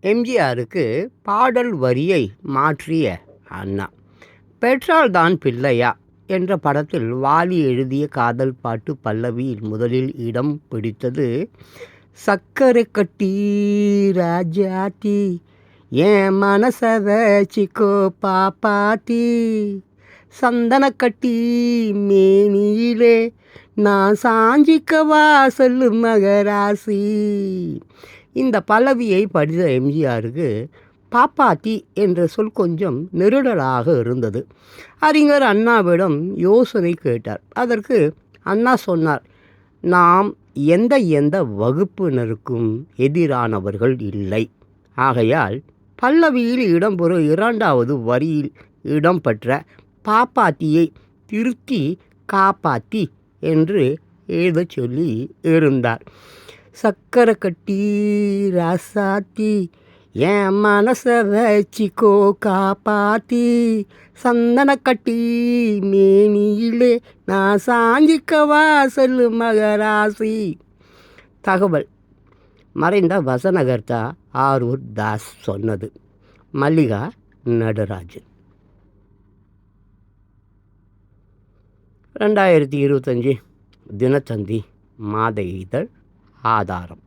எம்ஜிஆருக்கு பாடல் வரியை மாற்றிய அண்ணா. பெற்றால் தான் பிள்ளையா என்ற படத்தில் வாலி எழுதிய காதல் பாட்டு பல்லவியில் முதலில் இடம் பிடித்தது. சக்கரை கட்டி ராஜாத்தி என் மனச வச்சிக்கோ பாப்பாத்தி, சந்தன கட்டி மேனியிலே நான் சாஞ்சிக்கவா சொல்லு மகராசி. இந்த பல்லவியை படித்த எம்ஜிஆருக்கு பாப்பாத்தி என்ற சொல் கொஞ்சம் நெருடலாக இருந்தது. அறிஞர் அண்ணாவிடம் யோசனை கேட்டார். அதற்கு அண்ணா சொன்னார், நாம் எந்த வகுப்பினருக்கும் எதிரானவர்கள் இல்லை. ஆகையால் பல்லவியில் இடம்பெறும் இரண்டாவது வரியில் இடம்பெற்ற பாப்பாத்தியை திருத்தி காப்பாத்தி என்று எழுதச் சொல்லி இருந்தார். சக்கரை கட்டி ராசாத்தி என் மனச வச்சிக்கோ காப்பாத்தி, சந்தன கட்டி மேனியிலே நான் சாஞ்சிக்கவா சொல்லு மகராசி. தகவல் மறைந்த வசனகர்த்தா ஆரூர் தாஸ் சொன்னது. மல்லிகா நடராஜன். 2025 தினத்தந்தி மாத இதழ் ஆதாரம்.